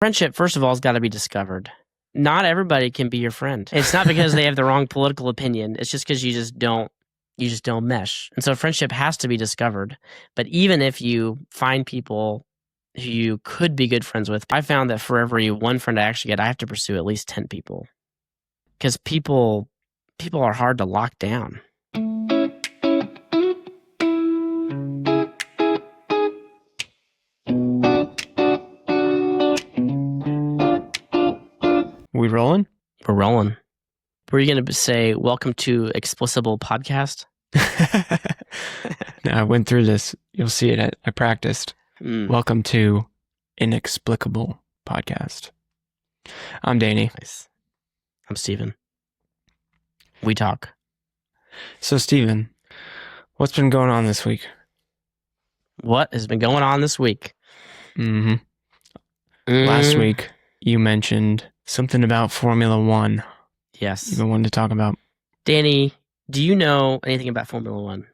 Friendship, first of all, has got to be discovered. Not everybody can be your friend. It's not because they have the wrong political opinion. It's just because you just don't mesh. And so friendship has to be discovered. But even if you find people who you could be good friends with, I found that for every one friend I actually get, I have to pursue at least 10 people. Because people are hard to lock down. We rolling? We're rolling. Were you going to say, welcome to Explicable Podcast? No, I went through this. You'll see it. I practiced. Welcome to Inexplicable Podcast. I'm Danny. Nice. I'm Steven. We talk. So, Steven, what's been going on this week? What has been going on this week? Last week, you mentioned something about Formula One. Yes. You've been wanting to talk about. Danny, do you know anything about Formula One?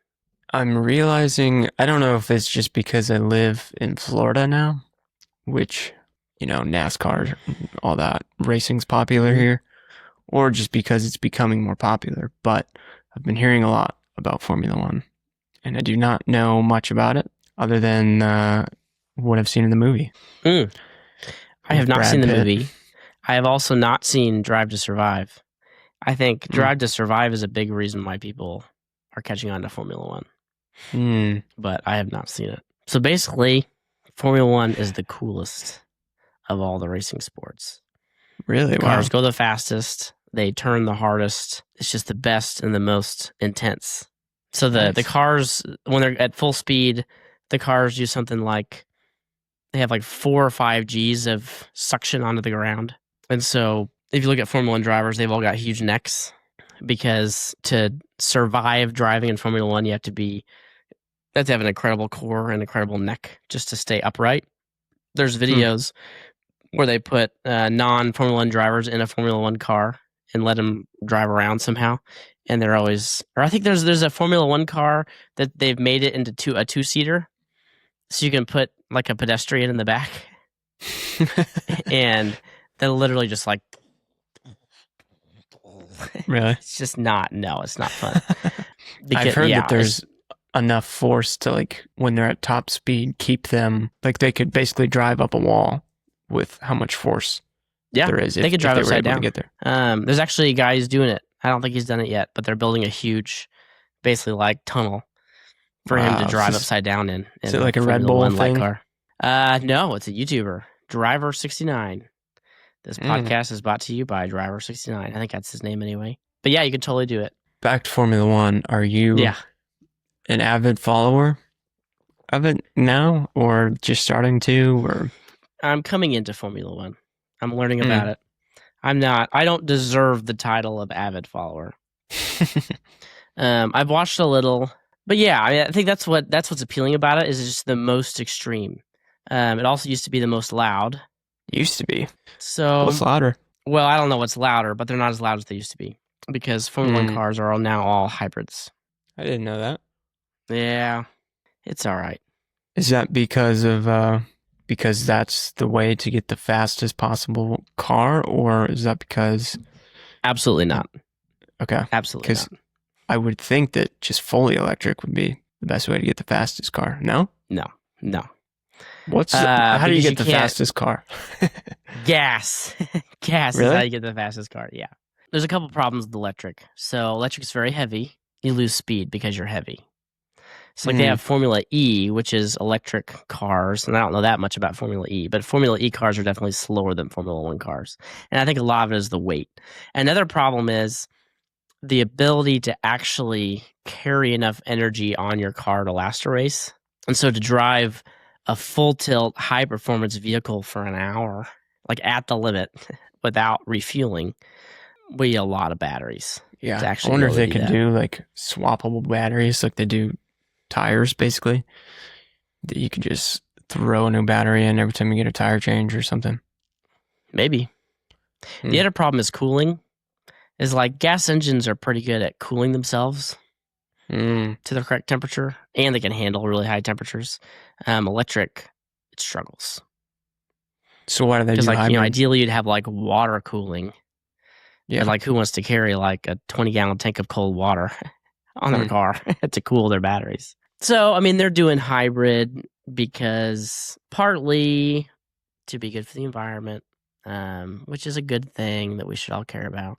I'm realizing, I don't know if it's just because I live in Florida now, which, NASCAR, all that racing's popular here, or just because it's becoming more popular. But I've been hearing a lot about Formula One, and I do not know much about it other than what I've seen in the movie. I have not Brad seen the Pitt. movie. I have also not seen Drive to Survive. I think Drive to Survive is a big reason why people are catching on to Formula One. But I have not seen it. So basically, Formula One is the coolest of all the racing sports. Really? Cars Wow. go the fastest. They turn the hardest. It's just the best and the most intense. So the cars, when they're at full speed, the cars do something like, they have like 4 or 5 Gs of suction onto the ground. And so if you look at Formula One drivers, they've all got huge necks because to survive driving in Formula One, you have to have an incredible core and incredible neck just to stay upright. There's videos where they put non-Formula One drivers in a Formula One car and let them drive around somehow. And they're always, or I think there's a Formula One car that they've made it into a 2-seater. So you can put like a pedestrian in the back. And they'll literally just like, Really? it's just not, no, it's not fun. I've heard that there's enough force to, like, when they're at top speed, keep them, like, they could basically drive up a wall with how much force there is. They could drive if they were upside able down. to get there. There's actually a guy who's doing it. I don't think he's done it yet, but they're building a huge, basically like tunnel for him to drive upside down in. Is it like a Red Bull thing? Car. No, it's a YouTuber, Driver69. This podcast is brought to you by Driver69. I think that's his name anyway. But yeah, you could totally do it. Back to Formula One. Are you an avid follower of it now, or just starting to? Or I'm coming into Formula One. I'm learning about it. I don't deserve the title of avid follower. I've watched a little, but yeah, I think that's what's appealing about it, is it's just the most extreme. It also used to be the most loud. Used to be. So what's louder? Well, I don't know what's louder, but they're not as loud as they used to be because Formula One cars are now all hybrids. I didn't know that. Yeah, it's all right. Is that because that's the way to get the fastest possible car, or is that because? Absolutely not. Okay. Absolutely not. I would think that just fully electric would be the best way to get the fastest car. No? No. How do you get the fastest car? Gas. Gas Really? is how you get the fastest car, yeah. There's a couple problems with electric. So electric is very heavy. You lose speed because you're heavy. So like they have Formula E, which is electric cars, and I don't know that much about Formula E, but Formula E cars are definitely slower than Formula One cars. And I think a lot of it is the weight. Another problem is the ability to actually carry enough energy on your car to last a race. And so to drive a full tilt high performance vehicle for an hour, like at the limit, without refueling, we need a lot of batteries. Yeah. To actually I wonder if they do could that. do like swappable batteries, like they do tires, basically. That you could just throw a new battery in every time you get a tire change or something. Maybe. The other problem is cooling. Is like gas engines are pretty good at cooling themselves to the correct temperature, and they can handle really high temperatures. Electric, it struggles. So why do they Because do like hybrids? ideally you'd have like water cooling, and Yeah. like who wants to carry like a 20-gallon tank of cold water on their Hmm. car to cool their batteries? So I mean they're doing hybrid because partly to be good for the environment, which is a good thing that we should all care about.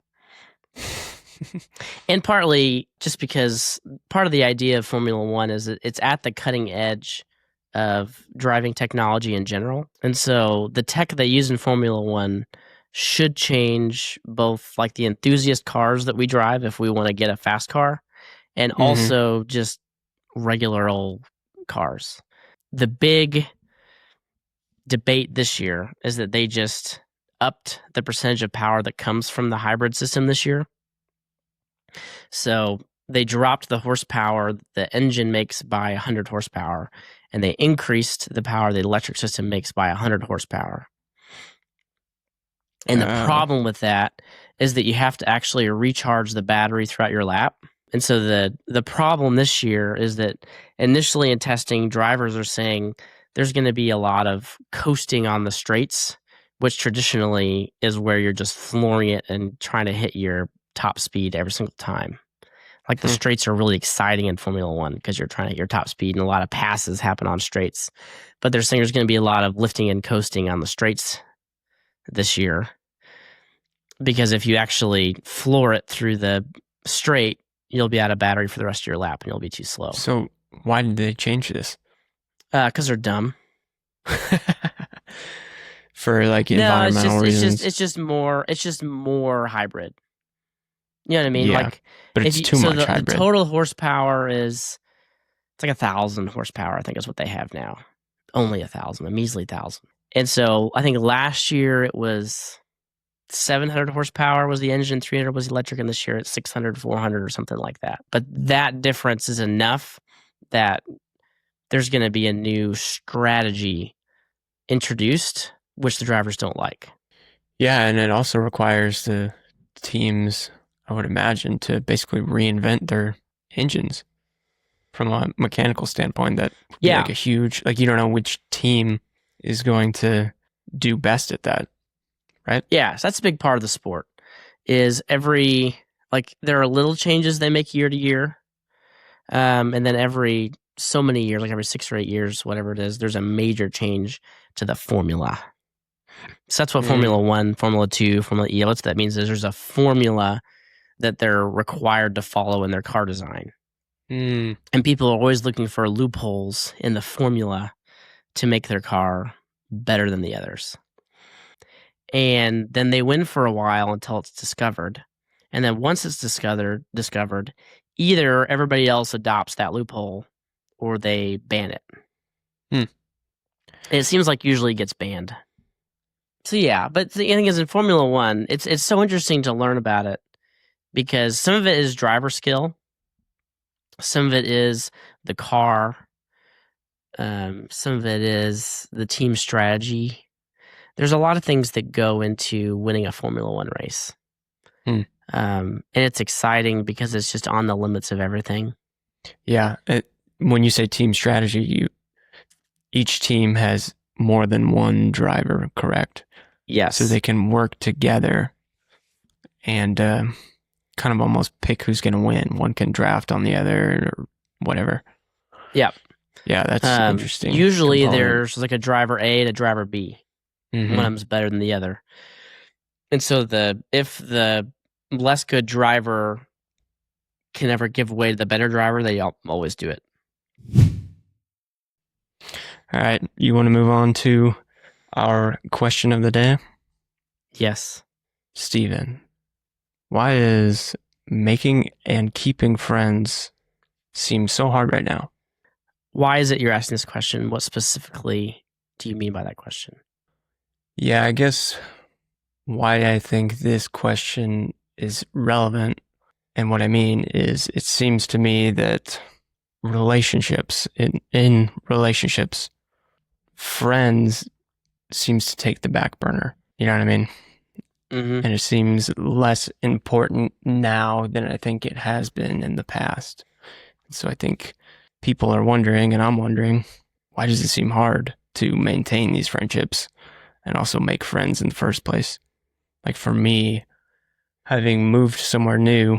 And partly just because part of the idea of Formula One is that it's at the cutting edge of driving technology in general. And so the tech they use in Formula One should change both like the enthusiast cars that we drive if we want to get a fast car, and Hmm. also just regular old cars. The big debate this year is that they just upped the percentage of power that comes from the hybrid system this year. So they dropped the horsepower the engine makes by 100 horsepower, and they increased the power the electric system makes by 100 horsepower. And the Oh. problem with that is that you have to actually recharge the battery throughout your lap. And so the problem this year is that initially in testing, drivers are saying there's going to be a lot of coasting on the straights, which traditionally is where you're just flooring it and trying to hit your top speed every single time. Like the Hmm. straights are really exciting in Formula One because you're trying to hit your top speed and a lot of passes happen on straights. But they're saying there's going to be a lot of lifting and coasting on the straights this year because if you actually floor it through the straight, you'll be out of battery for the rest of your lap and you'll be too slow. So why did they change this? Because they're dumb. For like No, environmental reasons? it's just more hybrid. You know what I mean? Yeah, Like but if it's you too so much the hybrid. total horsepower is it's like 1,000 horsepower. I think is what they have now. Only 1,000, a measly 1,000. And so I think last year it was 700 horsepower was the engine, 300 was electric, and this year it's 600, 400 or something like that. But that difference is enough that there's going to be a new strategy introduced, which the drivers don't like. Yeah, and it also requires the teams, I would imagine, to basically reinvent their engines from a mechanical standpoint. That would be like Yeah, a huge, like, you don't know which team is going to do best at that, right? yeah. So that's a big part of the sport. Is every like there are little changes they make year to year, and then every so many years, like every 6 or 8 years, whatever it is, there's a major change to the formula. So that's what Mm, Formula One, Formula Two, Formula E, what that means is there's a formula that they're required to follow in their car design. mm. And people are always looking for loopholes in the formula to make their car better than the others. And then they win for a while until it's discovered. And then once it's discovered, either everybody else adopts that loophole or they ban it. Hmm. And it seems like usually it gets banned. So yeah, but the thing is in Formula One, it's so interesting to learn about it because some of it is driver skill, some of it is the car, some of it is the team strategy. There's a lot of things that go into winning a Formula One race. Hmm. And it's exciting because it's just on the limits of everything. Yeah. When you say team strategy, each team has more than one driver, correct? So Yes. they can work together and kind of almost pick who's going to win. One can draft on the other or whatever. Yeah. Yeah, that's interesting Usually component. there's like a driver A and a driver B. One of Hmm. them's better than the other. And so if the less good driver can ever give way to the better driver, they always do it. All right, you want to move on to our question of the day? Yes. Steven, why is making and keeping friends seem so hard right now? Why is it you're asking this question? What specifically do you mean by that question? Yeah, I guess why I think this question is relevant. And what I mean is, it seems to me that in relationships, friends seems to take the back burner. You know what I mean? Mm-hmm. And it seems less important now than I think it has been in the past. So I think people are wondering, and I'm wondering, why does it seem hard to maintain these friendships? and also make friends in the first place. Like for me, having moved somewhere new,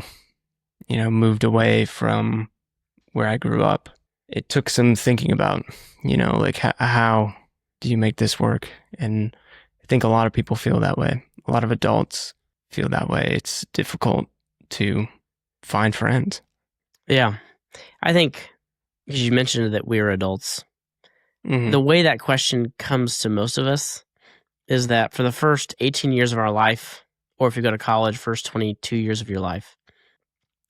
moved away from where I grew up, it took some thinking about, like how do you make this work? And I think a lot of people feel that way. A lot of adults feel that way. It's difficult to find friends. Yeah. I think, because you mentioned that we're adults, Mm-hmm. the way that question comes to most of us is that for the first 18 years of our life, or if you go to college, first 22 years of your life,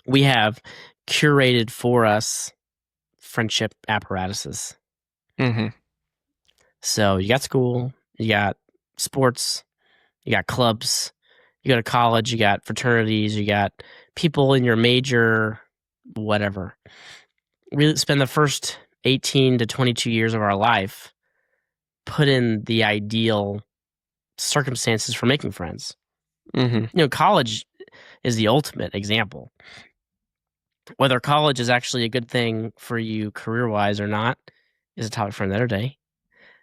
we have curated for us friendship apparatuses. Mm-hmm. So you got school, you got sports, you got clubs, you go to college, you got fraternities, you got people in your major, whatever. We spend the first 18 to 22 years of our life put in the ideal circumstances for making friends. Mm-hmm. College is the ultimate example. Whether college is actually a good thing for you career-wise or not is a topic for another day.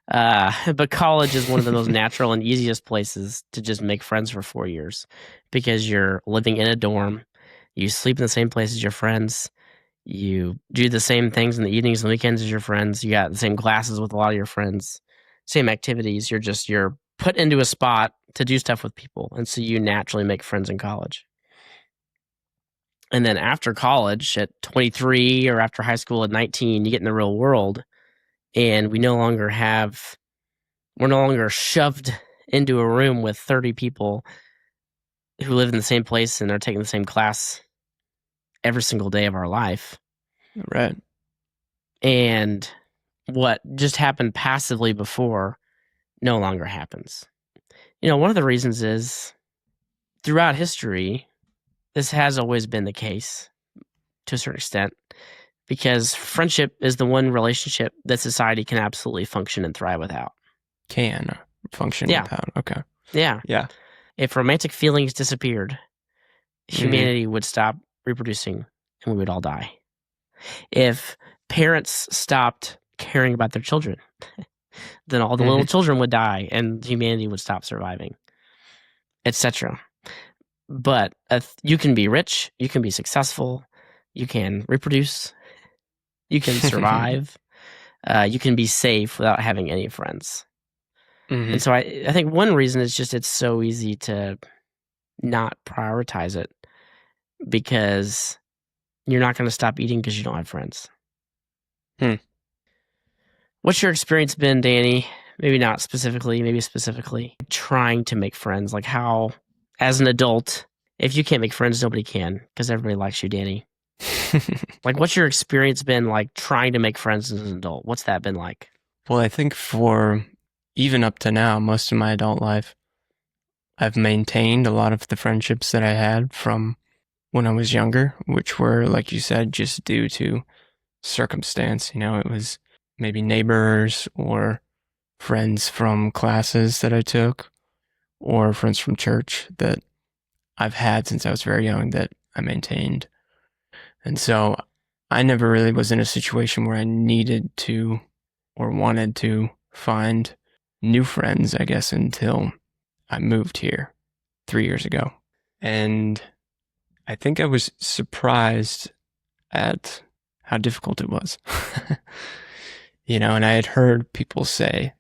But college is one of the most natural and easiest places to just make friends for 4 years because you're living in a dorm, you sleep in the same place as your friends, you do the same things in the evenings and weekends as your friends, you got the same classes with a lot of your friends, same activities. You're put into a spot to do stuff with people, and so you naturally make friends in college. And then after college at 23 or after high school at 19, you get in the real world, and we're no longer shoved into a room with 30 people who live in the same place and are taking the same class every single day of our life. Right. And what just happened passively before no longer happens. One of the reasons is throughout history, this has always been the case to a certain extent, because friendship is the one relationship that society can absolutely function and thrive without. Can function Yeah. without. Okay. Yeah. Yeah. If romantic feelings disappeared, Mm-hmm. humanity would stop reproducing and we would all die. If parents stopped caring about their children, then all the Mm-hmm. little children would die and humanity would stop surviving, etc. But you can be rich, you can be successful, you can reproduce, you can survive, you can be safe without having any friends. Mm-hmm. And so I think one reason is just it's so easy to not prioritize it because you're not going to stop eating because you don't have friends. What's your experience been, Danny? Maybe not specifically, maybe specifically trying to make friends. Like how, as an adult, if you can't make friends, nobody can because everybody likes you, Danny. Like, what's your experience been like trying to make friends as an adult? What's that been like? Well, I think for even up to now, most of my adult life, I've maintained a lot of the friendships that I had from when I was younger, which were, like you said, just due to circumstance. It was maybe neighbors or friends from classes that I took or friends from church that I've had since I was very young that I maintained. And so I never really was in a situation where I needed to or wanted to find new friends, I guess, until I moved here 3 years ago. And I think I was surprised at how difficult it was. And I had heard people say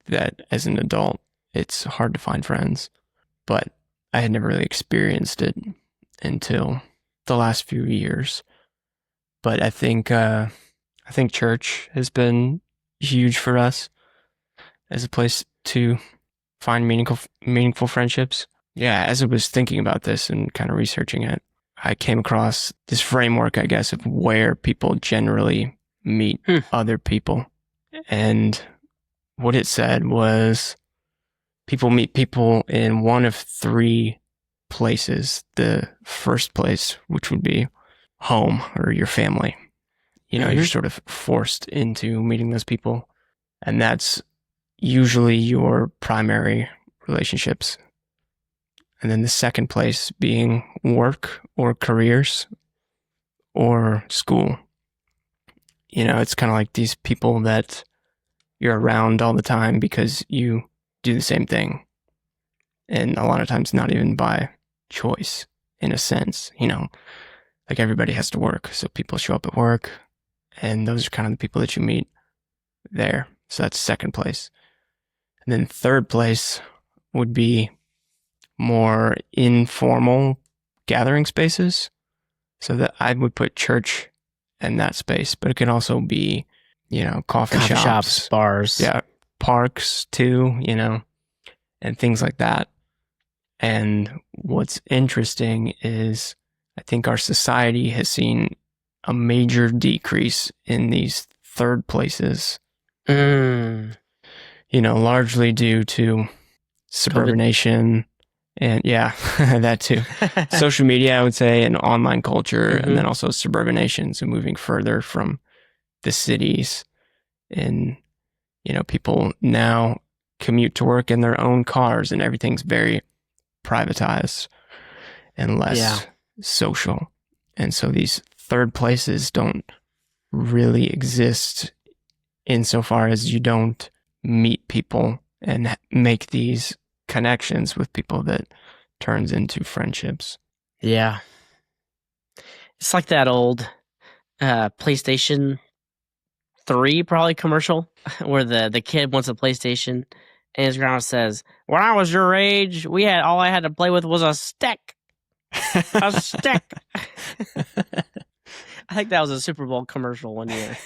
that as an adult, it's hard to find friends, but I had never really experienced it until the last few years. But I think church has been huge for us as a place to find meaningful friendships. Yeah, as I was thinking about this and kind of researching it, I came across this framework, I guess, of where people generally meet other people. And what it said was people meet people in one of three places. The first place, which would be home or your family. You're sort of forced into meeting those people. And that's usually your primary relationships. And then the second place being work or careers or school. It's kind of like these people that you're around all the time because you do the same thing. And a lot of times not even by choice, in a sense, like everybody has to work. So people show up at work, and those are kind of the people that you meet there. So that's second place. And then third place would be more informal gathering spaces. So that I would put church in that space, but it could also be, coffee shops, bars. yeah, parks too, and things like that. And what's interesting is I think our society has seen a major decrease in these third places, largely due to suburbanation and that too. Social media, I would say, and online culture, and then also suburbanation, so moving further from the cities. And, people now commute to work in their own cars, and everything's very privatized and less social. And so these third places don't really exist insofar as you don't meet people and make these connections with people that turns into friendships. Yeah. It's like that old PlayStation 3 probably commercial where the kid wants a PlayStation and his grandma says, "When I was your age, all I had to play with was a stick." A stick. I think that was a Super Bowl commercial one year.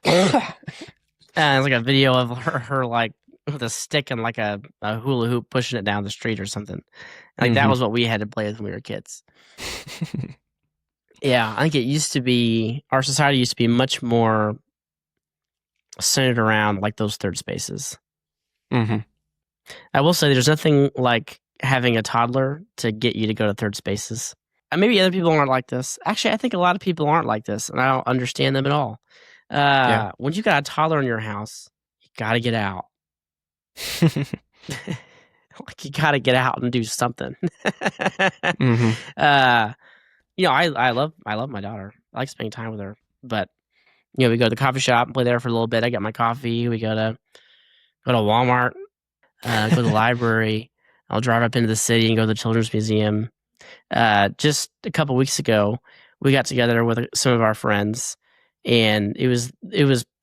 It's like a video of her like with a stick and like a hula hoop pushing it down the street or something. Like that was what we had to play with when we were kids. Yeah, I think it used to be, our society used to be much more centered around like those third spaces. I will say there's nothing like having a toddler to get you to go to third spaces. And maybe other people aren't like this. Actually, I think a lot of people aren't like this, and I don't understand them at all. When you got a toddler in your house, you got to get out. Like you got to get out and do something. I love my daughter. I like spending time with her. But we go to the coffee shop and play there for a little bit. I get my coffee. We go to Walmart, go to the library. I'll drive up into the city and go to the Children's Museum. Just a couple weeks ago, we got together with some of our friends, and it was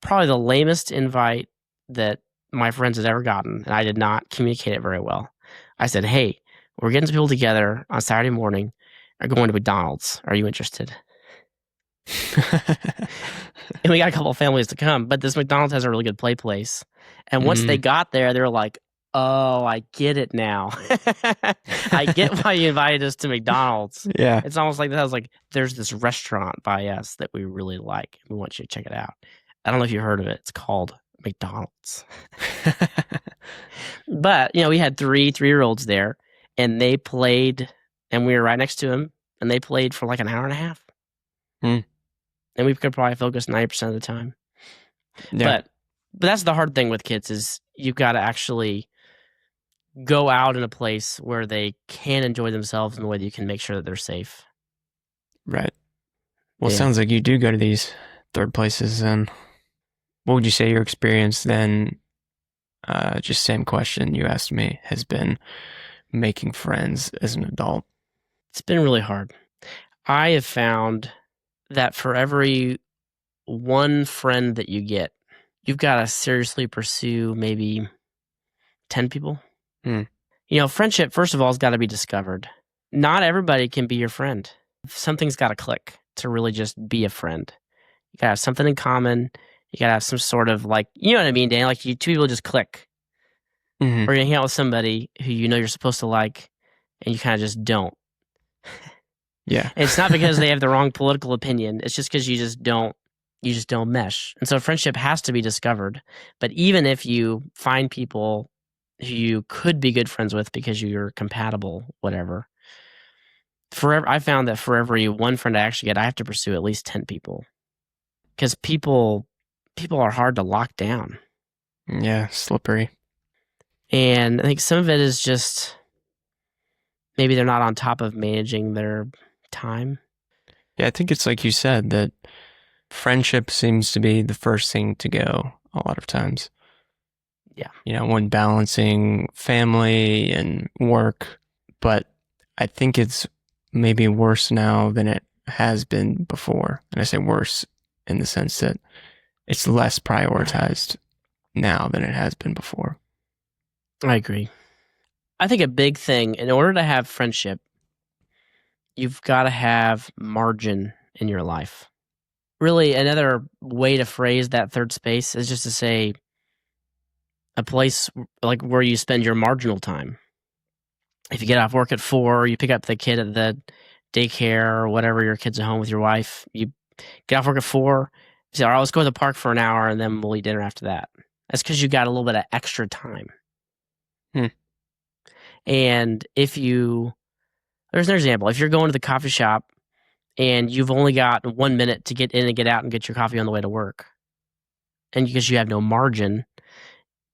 probably the lamest invite that my friends had ever gotten, and I did not communicate it very well. I said, "Hey, we're getting some people together on Saturday morning. Are going to McDonald's. Are you interested?" And we got a couple of families to come, but this McDonald's has a really good play place. And once they got there, they were like, "Oh, I get it now. I get why you invited us to McDonald's." Yeah. It's almost like that. I was like, there's this restaurant by us that we really like. We want you to check it out. I don't know if you heard of it. It's called McDonald's. But, we had 3-year-olds there, and they played, and we were right next to them, and they played for like an hour and a half. And we could probably focus 90% of the time. Yeah. But that's the hard thing with kids is you've got to actually go out in a place where they can enjoy themselves in a way that you can make sure that they're safe. Right. Well, it sounds like you do go to these third places. And what would you say your experience then, just same question you asked me, has been making friends as an adult? It's been really hard. I have found that for every one friend that you get, you've got to seriously pursue maybe 10 people. Friendship, first of all, has got to be discovered. Not everybody can be your friend. Something's got to click to really just be a friend. You got to have something in common. You got to have some sort of like, you know what I mean, Dan? Like two people just click. Or you're going to hang out with somebody who you're supposed to like, and you kind of just don't. Yeah. It's not because they have the wrong political opinion. It's just because you just don't mesh. And so friendship has to be discovered. But even if you find people who you could be good friends with because you're compatible, whatever, I found that for every one friend I actually get, I have to pursue at least 10 people. Because people are hard to lock down. Yeah, slippery. And I think some of it is just maybe they're not on top of managing their time. Yeah, I think it's like you said, that friendship seems to be the first thing to go a lot of times. Yeah. when balancing family and work. But I think it's maybe worse now than it has been before. And I say worse in the sense that it's less prioritized now than it has been before. I agree. I think a big thing, in order to have friendship, you've got to have margin in your life. Really, another way to phrase that third space is just to say a place like where you spend your marginal time. If you get off work at 4, you pick up the kid at the daycare or whatever, your kid's at home with your wife. You get off work at 4, you say, all right, let's go to the park for an hour and then we'll eat dinner after that. That's because you got a little bit of extra time. Hmm. And there's an example. If you're going to the coffee shop and you've only got 1 minute to get in and get out and get your coffee on the way to work, and because you have no margin,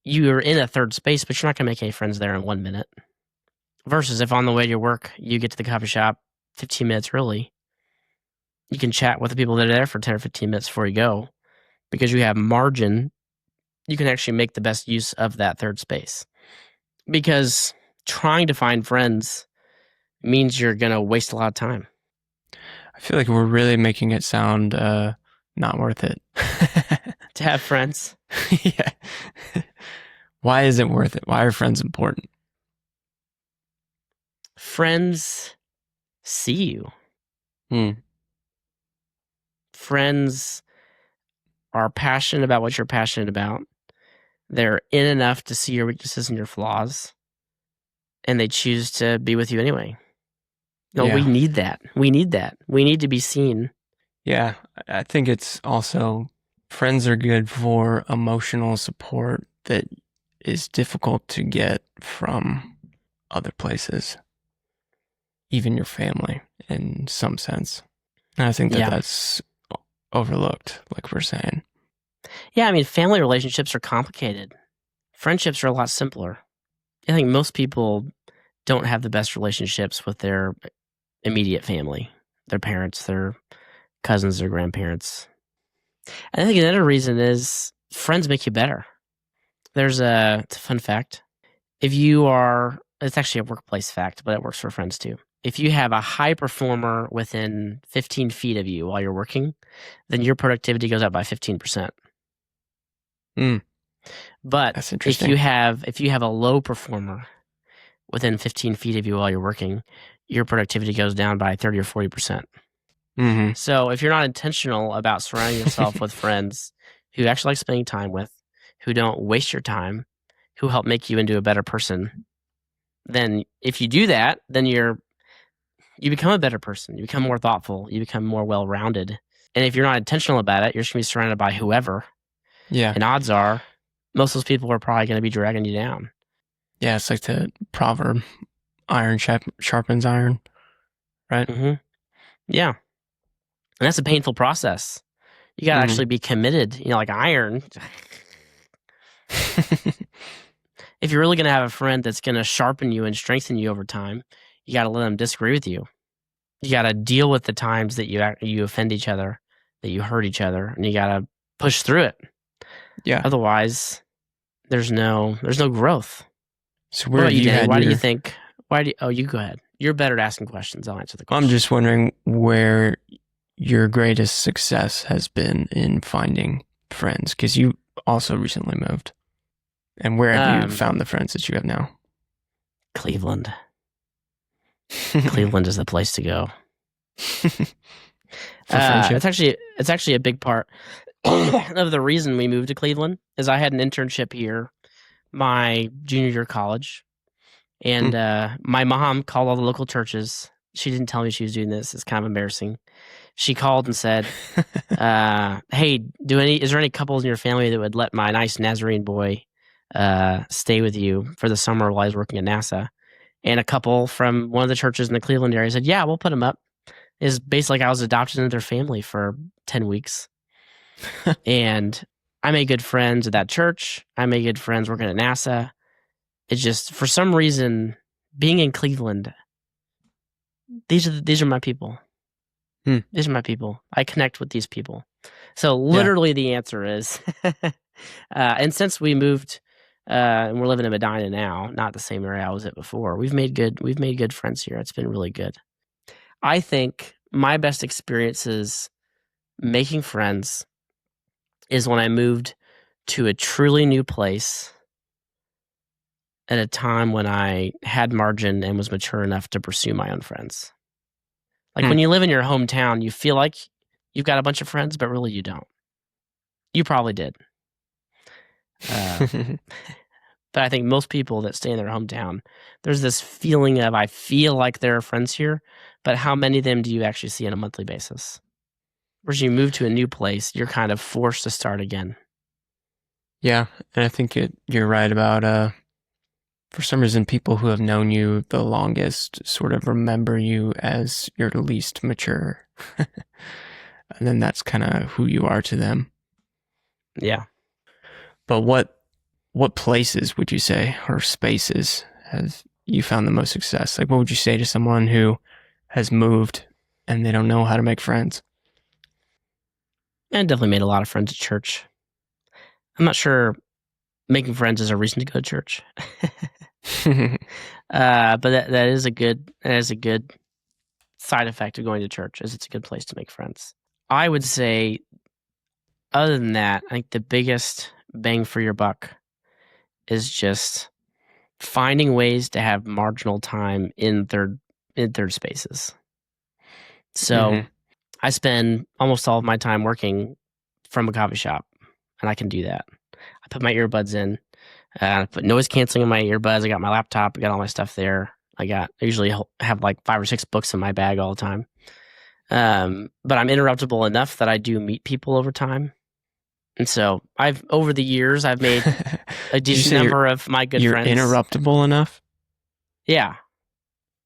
you're in a third space, but you're not going to make any friends there in 1 minute. Versus if on the way to your work, you get to the coffee shop 15 minutes early, you can chat with the people that are there for 10 or 15 minutes before you go. Because you have margin, you can actually make the best use of that third space. Because trying to find friends means you're going to waste a lot of time. I feel like we're really making it sound not worth it. To have friends. Yeah. Why is it worth it? Why are friends important? Friends see you. Friends are passionate about what you're passionate about. They're in enough to see your weaknesses and your flaws, and they choose to be with you anyway. No, Yeah. we need that. We need that. We need to be seen. Yeah, I think it's also friends are good for emotional support that is difficult to get from other places, even your family in some sense. And I think that Yeah. that's overlooked, like we're saying. Yeah, I mean, family relationships are complicated. Friendships are a lot simpler. I think most people don't have the best relationships with their immediate family, their parents, their cousins, their grandparents. And I think another reason is friends make you better. It's a fun fact. It's actually a workplace fact, but it works for friends too. If you have a high performer within 15 feet of you while you're working, then your productivity goes up by 15%. But That's if interesting. you have a low performer within 15 feet of you while you're working, your productivity goes down by 30 or 40%. Mm-hmm. So if you're not intentional about surrounding yourself with friends who actually like spending time with, who don't waste your time, who help make you into a better person, then if you do that, then you become a better person. You become more thoughtful. You become more well-rounded. And if you're not intentional about it, you're just going to be surrounded by whoever. Yeah. And odds are, most of those people are probably going to be dragging you down. Yeah, it's like the proverb, iron sharpens iron, right? Mm-hmm. Yeah. And that's a painful process. You got to actually be committed, like iron. If you're really going to have a friend that's going to sharpen you and strengthen you over time, you got to let them disagree with you. You got to deal with the times that you offend each other, that you hurt each other, and you got to push through it. Yeah. Otherwise, there's no growth. So What where about have you, you Danny? had Why do you your think? You go ahead? You're better at asking questions. I'll answer the question. I'm just wondering where your greatest success has been in finding friends, because you also recently moved. And where have you found the friends that you have now? Cleveland. Cleveland is the place to go. For friendship? It's actually a big part of the reason we moved to Cleveland is I had an internship here my junior year of college, and my mom called all the local churches. She didn't tell me she was doing this. It's kind of embarrassing. She called and said, "Hey, is there any couples in your family that would let my nice Nazarene boy stay with you for the summer while he's working at NASA?" And a couple from one of the churches in the Cleveland area said, "Yeah, we'll put him up." It's basically like I was adopted into their family for 10 weeks. And I made good friends at that church. I made good friends working at NASA. It's just, for some reason, being in Cleveland, these are my people. These are my people. I connect with these people. So literally the answer is, and since we moved And we're living in Medina now, not the same area I was at before. We've made good friends here. It's been really good. I think my best experiences making friends is when I moved to a truly new place at a time when I had margin and was mature enough to pursue my own friends. Like when you live in your hometown, you feel like you've got a bunch of friends, but really you don't. You probably did. But I think most people that stay in their hometown, there's this feeling of, I feel like there are friends here, but how many of them do you actually see on a monthly basis? Whereas you move to a new place, you're kind of forced to start again. Yeah, and I think you're right about for some reason, people who have known you the longest sort of remember you as your least mature. And then that's kind of who you are to them. Yeah. But what places would you say, or spaces, have you found the most success? Like, what would you say to someone who has moved and they don't know how to make friends? I definitely made a lot of friends at church. I'm not sure making friends is a reason to go to church. But that is a good side effect of going to church, is it's a good place to make friends. I would say, other than that, I think the biggest bang for your buck is just finding ways to have marginal time in third spaces. So I spend almost all of my time working from a coffee shop, and I can do that. I put my earbuds in, I put noise canceling in my earbuds. I got my laptop, I got all my stuff there. I usually have like 5 or 6 books in my bag all the time. But I'm interruptible enough that I do meet people over time. And so over the years, I've made a decent number of my good friends. You're interruptible enough? Yeah.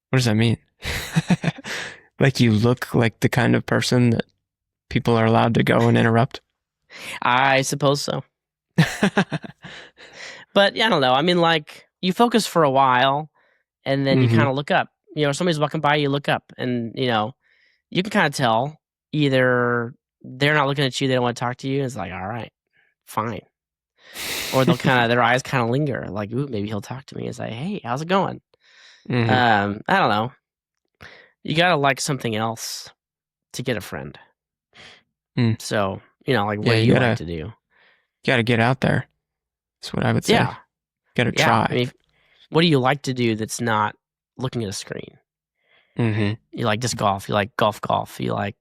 What does that mean? Like, you look like the kind of person that people are allowed to go and interrupt? I suppose so. But yeah, I don't know. I mean, like, you focus for a while and then you kind of look up. Somebody's walking by, you look up, and you can kind of tell either they're not looking at you, they don't want to talk to you. It's like, all right, fine. Or they'll their eyes kind of linger, like, ooh, maybe he'll talk to me. It's like, hey, how's it going? I don't know. You gotta like something else to get a friend. So, like, what do you like to do? You gotta get out there. That's what I would say. Yeah. Gotta try. I mean, what do you like to do that's not looking at a screen? You like disc golf, you like golf, you like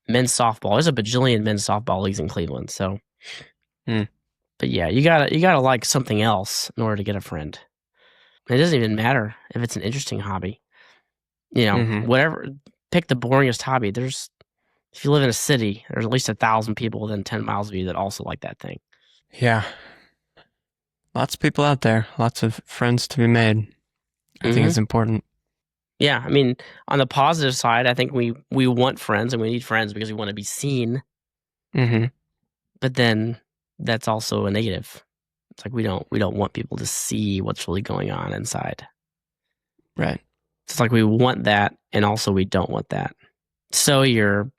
men's softball. There's a bajillion men's softball leagues in Cleveland, so. But yeah, you gotta like something else in order to get a friend. It doesn't even matter if it's an interesting hobby. Whatever. Pick the boringest hobby. If you live in a city, there's at least 1,000 people within 10 miles of you that also like that thing. Yeah. Lots of people out there. Lots of friends to be made. I think it's important. Yeah, I mean, on the positive side, I think we want friends and we need friends because we want to be seen. But then that's also a negative. It's like we don't want people to see what's really going on inside. Right. It's like we want that, and also we don't want that. So you're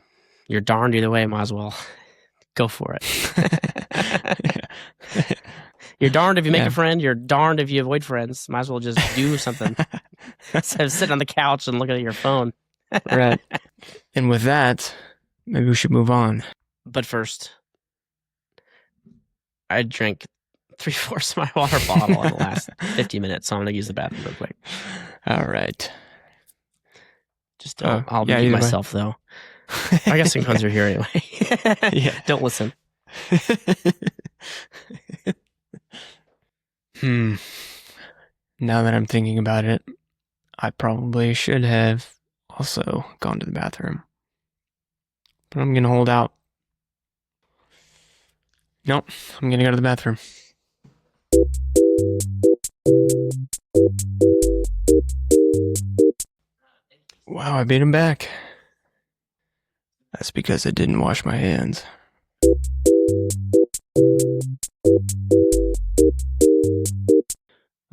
darned either way. Might as well go for it. You're darned if you make a friend. You're darned if you avoid friends. Might as well just do something instead of sitting on the couch and looking at your phone. Right. And with that, maybe we should move on. But first, I drank 3/4 of my water bottle in the last 50 minutes, so I'm going to use the bathroom real quick. All right. Just I'll mute myself, though. I guess synchrones are here anyway. Yeah. Don't listen. Now that I'm thinking about it, I probably should have also gone to the bathroom. But I'm going to hold out. Nope, I'm going to go to the bathroom. Wow, I beat him back. That's because I didn't wash my hands.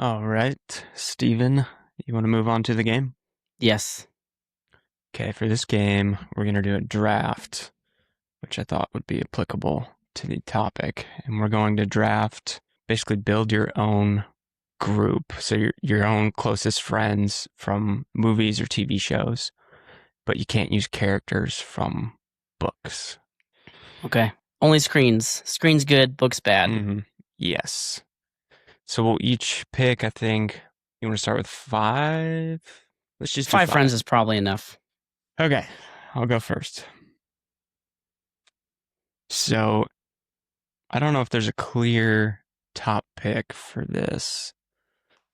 All right, Steven, you want to move on to the game? Yes. Okay, for this game, we're going to do a draft, which I thought would be applicable to the topic. And we're going to draft basically build your own group. So your own closest friends from movies or TV shows, but you can't use characters from books. Okay. Only screens. Screens good, books bad. Mm-hmm. Yes. So we'll each pick, I think, you want to start with 5? Let's just do 5 friends 5. is probably enough. Okay, I'll go first. So I don't know if there's a clear top pick for this.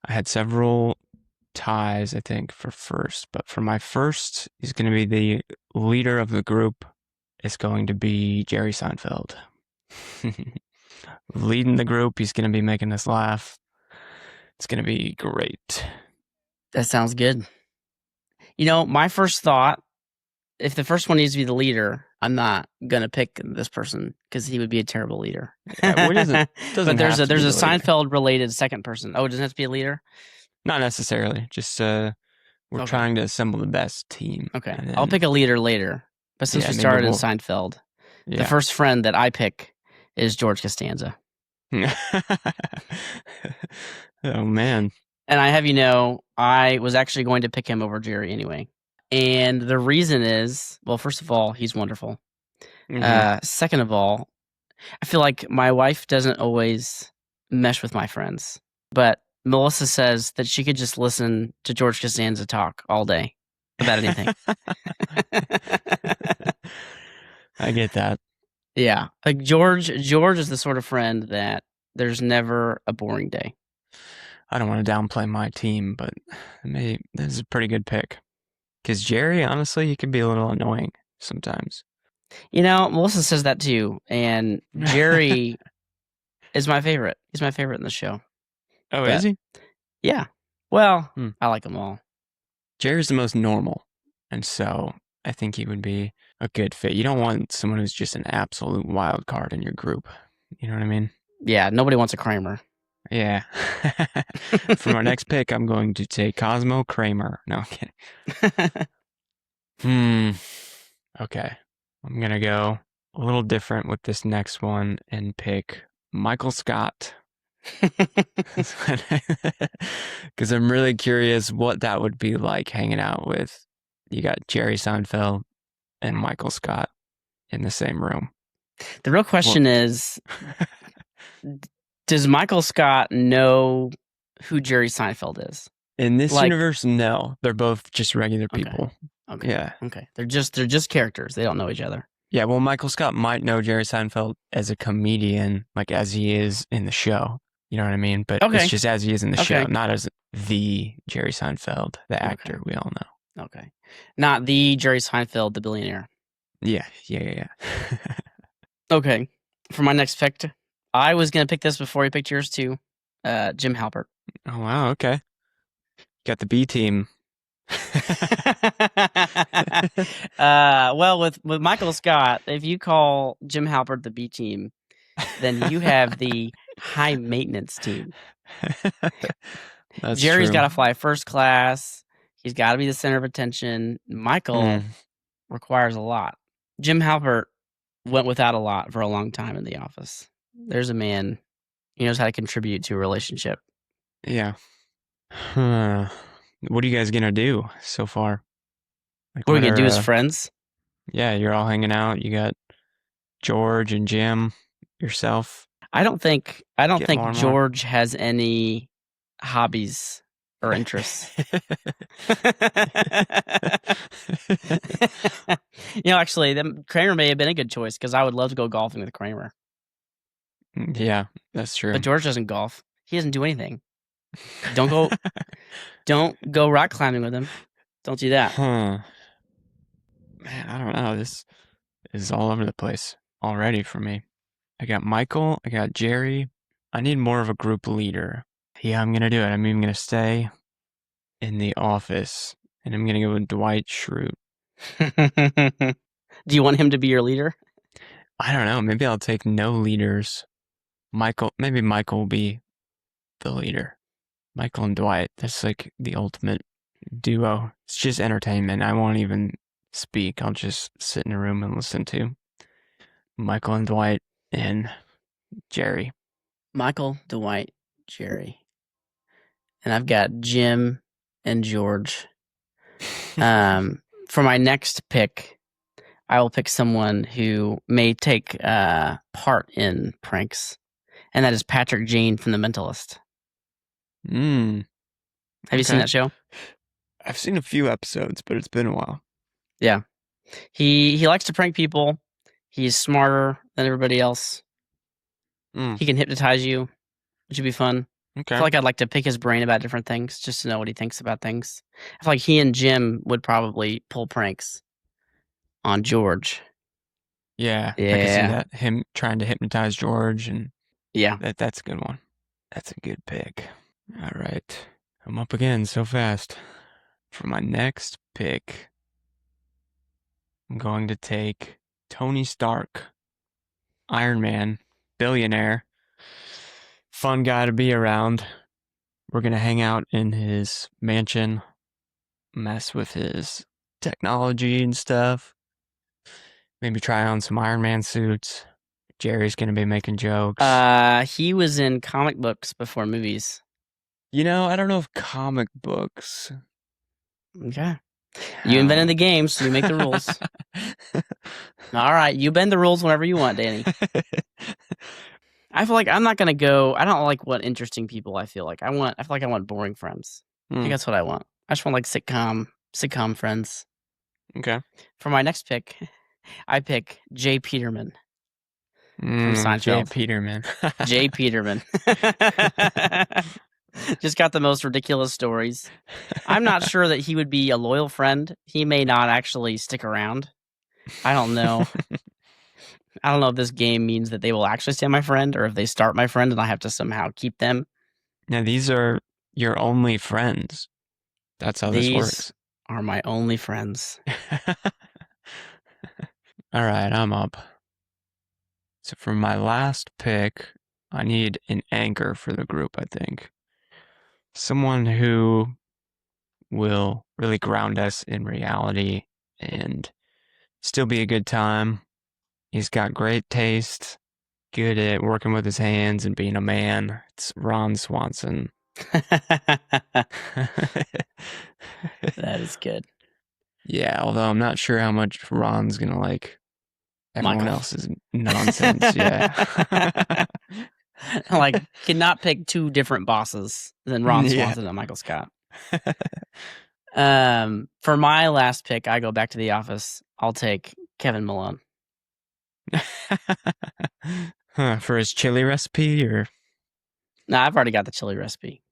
I had several ties, I think, for first, but for my first, he's going to be the leader of the group. It's going to be Jerry Seinfeld. Leading the group, he's going to be making us laugh. It's going to be great. That sounds good. You know, my first thought, if the first one needs to be the leader, I'm not gonna pick this person because he would be a terrible leader. Yeah, well, doesn't But there's have a to be there's a the leader. Seinfeld related second person. Oh, it doesn't have to be a leader? Not necessarily. Just we're Okay. trying to assemble the best team. Okay. And I'll then, pick a leader later. But since yeah, we maybe started in we'll. Seinfeld, the Yeah. first friend that I pick is George Costanza. Oh man. And I have you know, I was actually going to pick him over Jerry anyway. And the reason is, well, first of all, he's wonderful. Mm-hmm. Second of all, I feel like my wife doesn't always mesh with my friends, but Melissa says that she could just listen to George Costanza talk all day about anything. I get that. Yeah, like George is the sort of friend that there's never a boring day. I don't want to downplay my team, but maybe this is a pretty good pick. Because Jerry, honestly, he can be a little annoying sometimes. You know, Melissa says that too, and Jerry is my favorite. He's my favorite in the show. Oh, is But he? yeah, well, Hmm. I like them all. Jerry's the most normal, and so I think he would be a good fit. You don't want someone who's just an absolute wild card in your group. You know what I mean? Yeah, nobody wants a Kramer. Yeah. For my next pick, I'm going to take Cosmo Kramer. No, I'm kidding. Okay. I'm going to go a little different with this next one and pick Michael Scott. Because I'm really curious what that would be like hanging out with. You got Jerry Seinfeld and Michael Scott in the same room. The real question is, does Michael Scott know who Jerry Seinfeld is? In this Like- universe, no. They're both just regular Okay. people. Okay. Yeah. Okay. They're just characters. They don't know each other. Yeah, well, Michael Scott might know Jerry Seinfeld as a comedian, like as he is in the show. You know what I mean? But Okay. it's just as he is in the show, Okay. not as the Jerry Seinfeld, the actor we all know. Okay. Not the Jerry Seinfeld, the billionaire. Yeah. Okay. For my next pick, I was going to pick this before you picked yours too. Jim Halpert. Oh, wow. Okay. Got the B team. Well, with Michael Scott, if you call Jim Halpert the B team, then you have the high maintenance team. That's Jerry's true. got to fly first class. He's got to be the center of attention. Michael requires a lot. Jim Halpert went without a lot for a long time in the office. There's a man, he knows how to contribute to a relationship. Yeah. What are you guys gonna do so far? Like, What are we going to do as friends? Yeah, you're all hanging out. You got George and Jim, yourself. I don't think Get more and more. George has any hobbies or interests. You know, actually, Kramer may have been a good choice because I would love to go golfing with Kramer. Yeah, that's true. But George doesn't golf. He doesn't do anything. Don't go rock climbing with him. Don't do that. Man, I don't know. This is all over the place already for me. I got Michael. I got Jerry. I need more of a group leader. Yeah, I'm gonna do it. I'm even gonna stay in the office, and I'm gonna go with Dwight Schrute. Do you want him to be your leader? I don't know. Maybe I'll take no leaders. Maybe Michael will be the leader. Michael and Dwight. That's like the ultimate duo. It's just entertainment. I won't even speak. I'll just sit in a room and listen to Michael and Dwight and Jerry. Michael, Dwight, Jerry. And I've got Jim and George. For my next pick, I will pick someone who may take part in pranks, and that is Patrick Jane from The Mentalist. Have you seen that show? I've seen a few episodes, but it's been a while. Yeah. He likes to prank people. He's smarter than everybody else. He can hypnotize you, which would be fun. Okay. I feel like I'd like to pick his brain about different things just to know what he thinks about things. I feel like he and Jim would probably pull pranks on George. Yeah, I can see that. Him trying to hypnotize George, and yeah, that's a good one. That's a good pick. All right. I'm up again so fast. For my next pick, I'm going to take Tony Stark, Iron Man, billionaire, fun guy to be around. We're going to hang out in his mansion, mess with his technology and stuff. Maybe try on some Iron Man suits. Jerry's going to be making jokes. He was in comic books before movies. You know, I don't know if comic books. Okay. You invented the game, so you make the rules. All right, you bend the rules whenever you want, Danny. I feel like I'm not gonna go. I don't like what interesting people I feel like. I feel like I want boring friends. I think that's what I want. I just want like sitcom friends. Okay. For my next pick, I pick Jay Peterman from Seinfeld. Jay Peterman. Jay Peterman. Just got the most ridiculous stories. I'm not sure that he would be a loyal friend. He may not actually stick around. I don't know. I don't know if this game means that they will actually stay my friend or if they start my friend and I have to somehow keep them. Now, these are your only friends. That's how this works. These are my only friends. All right, I'm up. So for my last pick, I need an anchor for the group, I think. Someone who will really ground us in reality and still be a good time. He's got great taste, good at working with his hands and being a man. It's Ron Swanson. That is good. Yeah, although I'm not sure how much Ron's gonna like everyone Michael. else's nonsense. Yeah. Like, cannot pick two different bosses than Ron Swanson and Michael Scott. For my last pick, I go back to The Office. I'll take Kevin Malone. For his chili recipe, or No, I've already got the chili recipe.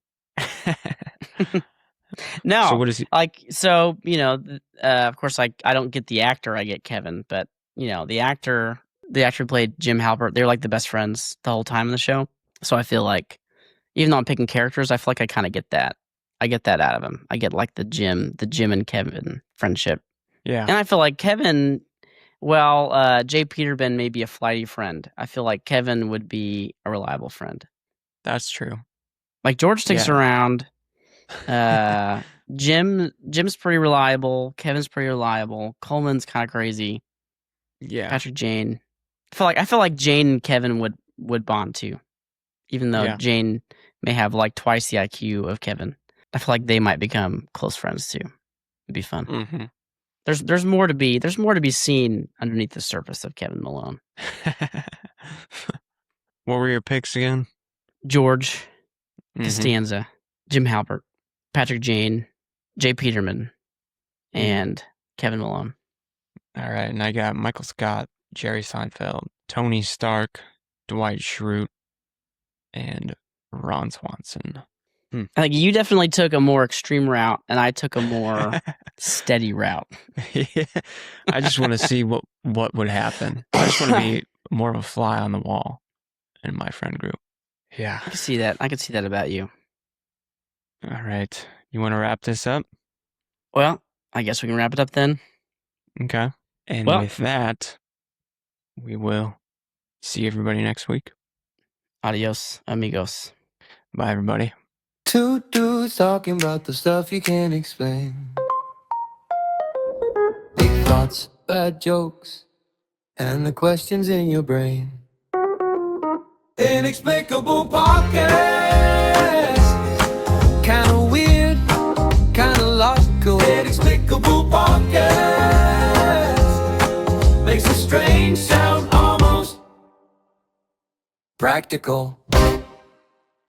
No, so what is he? Like, so you know, of course, I don't get the actor, I get Kevin, but you know, the actor who played Jim Halpert, they're like the best friends the whole time in the show. So I feel like, even though I'm picking characters, I feel like I kind of get that. I get that out of him. I get like the Jim and Kevin friendship. Yeah, and I feel like Kevin. Well, Jay Peterman may be a flighty friend. I feel like Kevin would be a reliable friend. that's true. Like George sticks around. Jim's pretty reliable. Kevin's pretty reliable. Coleman's kind of crazy. Yeah, Patrick Jane. I feel like Jane and Kevin would bond too, even though Jane may have like twice the IQ of Kevin. I feel like they might become close friends too. It'd be fun. Mm-hmm. There's more to be seen underneath the surface of Kevin Malone. What were your picks again? George Costanza, Jim Halpert, Patrick Jane, Jay Peterman, and Kevin Malone. All right, and I got Michael Scott, Jerry Seinfeld, Tony Stark, Dwight Schrute, and Ron Swanson. I think you definitely took a more extreme route, and I took a more steady route. Yeah. I just want to see what would happen. I just want to be more of a fly on the wall in my friend group. Yeah. I can see that. I can see that about you. All right. You want to wrap this up? Well, I guess we can wrap it up then. Okay. And with that, we will see everybody next week. Adios, amigos. Bye, everybody. Two dudes talking about the stuff you can't explain. Big thoughts, bad jokes, and the questions in your brain. Inexplicable podcast. Kinda weird, kinda logical. Inexplicable podcast makes a strange sound almost practical.